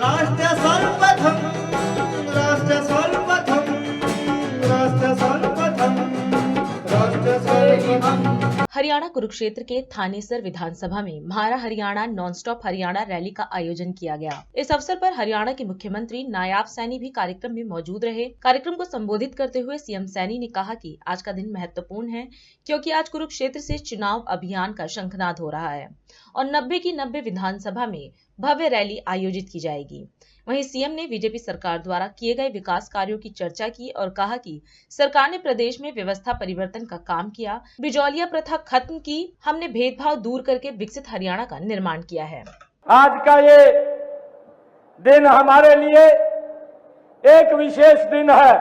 राष्ट्र सर्वप्रथम, राष्ट्र सर्वप्रथम, राष्ट्र सर्वप्रथम, राष्ट्र सर्वप्रथम। हरियाणा कुरुक्षेत्र के थानेसर विधानसभा में म्हारा Haryana non stop Haryana rally का आयोजन किया गया। इस अवसर पर हरियाणा के मुख्यमंत्री नायाब सैनी भी कार्यक्रम में मौजूद रहे। कार्यक्रम को संबोधित करते हुए सीएम सैनी ने कहा कि आज का दिन महत्वपूर्ण है क्योंकि आज कुरुक्षेत्र से चुनाव अभियान का शंखनाद हो रहा है और 90 की 90 विधानसभा में भव्य रैली आयोजित की जाएगी। वहीं सीएम ने बीजेपी सरकार द्वारा किए गए विकास कार्यों की चर्चा की और कहा कि सरकार ने प्रदेश में व्यवस्था परिवर्तन का काम किया, बिजौलिया प्रथा खत्म की, हमने भेदभाव दूर करके विकसित हरियाणा का निर्माण किया है। आज का ये दिन हमारे लिए एक विशेष दिन है।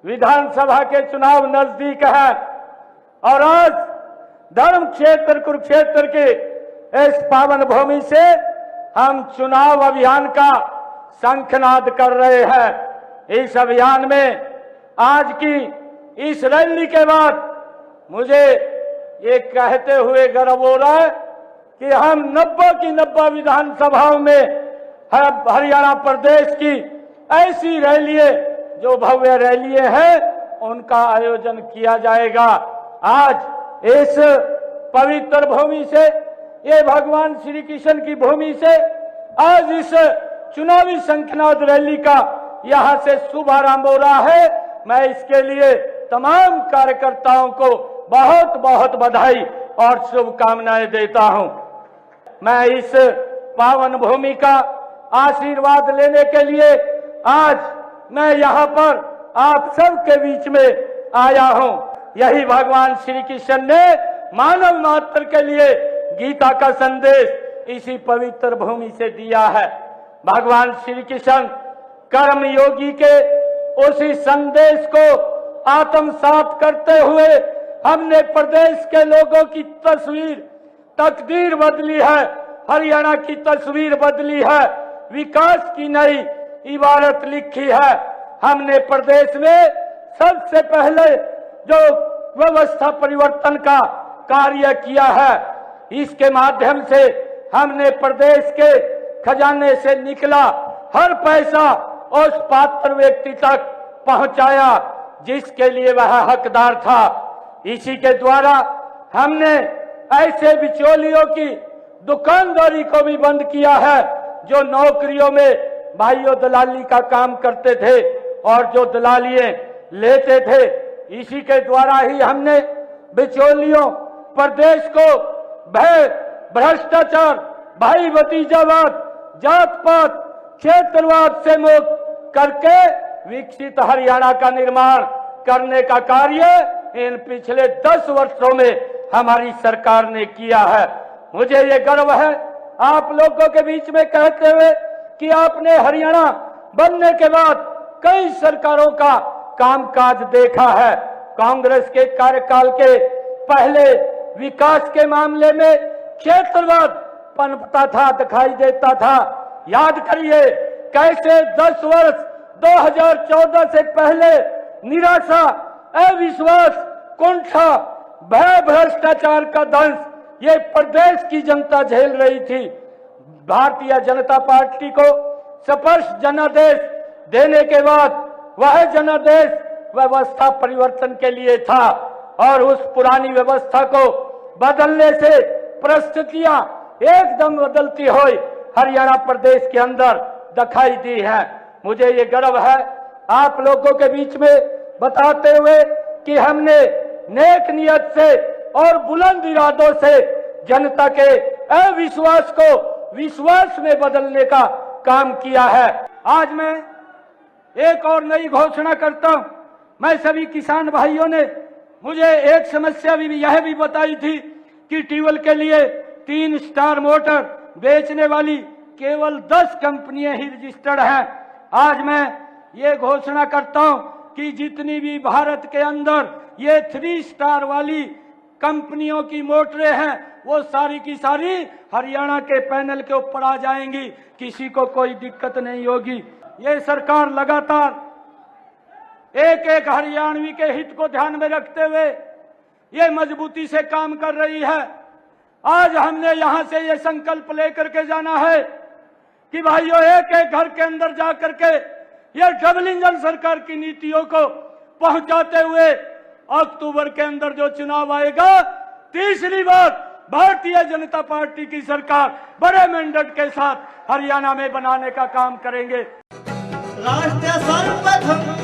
विधानसभा के चुनाव नजदीक है और आज धर्म क्षेत्र कुरुक्षेत्र के इस पावन भूमि से हम चुनाव अभियान का शंखनाद कर रहे हैं। इस अभियान में आज की इस रैली के बाद मुझे ये कहते हुए गर्व हो रहा है कि हम 90 की 90 विधानसभाओं में हरियाणा प्रदेश की ऐसी रैलियां जो भव्य रैलियां हैं उनका आयोजन किया जाएगा। आज इस पवित्र भूमि से, ये भगवान श्री कृष्ण की भूमि से आज इस चुनावी शंखनाद रैली का यहां से शुभारंभ हो रहा है। मैं इसके लिए तमाम कार्यकर्ताओं को बहुत बहुत बधाई और शुभकामनाएं देता हूं। मैं इस पावन भूमि का आशीर्वाद लेने के लिए आज मैं यहां पर आप सबके बीच में आया हूं। यही भगवान श्री कृष्ण ने मानव मात्र के लिए गीता का संदेश इसी पवित्र भूमि से दिया है। भगवान श्री कृष्ण कर्म योगी के उसी संदेश को आत्मसात करते हुए हमने प्रदेश के लोगों की तकदीर बदली है, हरियाणा की तस्वीर बदली है, विकास की नई इबारत लिखी है। हमने प्रदेश में सबसे पहले जो व्यवस्था परिवर्तन का कार्य किया है, इसके माध्यम से हमने प्रदेश के खजाने से निकला हर पैसा उस पात्र व्यक्ति तक पहुंचाया जिसके लिए वह हकदार था। इसी के द्वारा हमने ऐसे बिचौलियों की दुकानदारी को भी बंद किया है जो नौकरियों में भाइयों दलाली का काम करते थे और जो दलालियां लेते थे। इसी के द्वारा ही हमने बिचौलियों प्रदेश को भय, भ्रष्टाचार, भाई भतीजावाद, जात पात, क्षेत्रवाद से मुक्त करके विकसित हरियाणा का निर्माण करने का कार्य इन पिछले 10 वर्षों में हमारी सरकार ने किया है। मुझे ये गर्व है आप लोगों के बीच में कहते हुए कि आपने हरियाणा बनने के बाद कई सरकारों का कामकाज देखा है। कांग्रेस के कार्यकाल के पहले विकास के मामले में क्षेत्रवाद पनपता था, दिखाई देता था। याद करिए कैसे 10 वर्ष 2014 से पहले निराशा, अविश्वास, कुंठा, भय, भ्रष्टाचार का दंश ये प्रदेश की जनता झेल रही थी। भारतीय जनता पार्टी को स्पष्ट जनादेश देने के बाद वह जनादेश व्यवस्था परिवर्तन के लिए था और उस पुरानी व्यवस्था को बदलने से परिस्थितियां एकदम बदलती हुई हरियाणा प्रदेश के अंदर दिखाई दी है। मुझे ये गर्व है आप लोगों के बीच में बताते हुए कि हमने नेक नियत से और बुलंद इरादों से जनता के अविश्वास को विश्वास में बदलने का काम किया है। आज मैं एक और नई घोषणा करता हूं। मैं सभी किसान भाइयों ने मुझे एक समस्या भी यह भी बताई थी कि ट्यूबवेल के लिए 3 स्टार मोटर बेचने वाली केवल 10 कंपनियां ही रजिस्टर्ड हैं। आज मैं ये घोषणा करता हूं कि जितनी भी भारत के अंदर ये 3 स्टार वाली कंपनियों की मोटरें हैं वो सारी की सारी हरियाणा के पैनल के ऊपर आ जाएंगी, किसी को कोई दिक्कत नहीं होगी। ये सरकार लगातार एक एक हरियाणवी के हित को ध्यान में रखते हुए ये मजबूती से काम कर रही है। आज हमने यहां से ये संकल्प लेकर के जाना है कि भाइयों एक एक घर के अंदर जा करके ये डबल इंजन सरकार की नीतियों को पहुंचाते हुए अक्टूबर के अंदर जो चुनाव आएगा, तीसरी बार भारतीय जनता पार्टी की सरकार बड़े मैंडेट के साथ हरियाणा में बनाने का काम करेंगे। राष्ट्र सर्वप्रथम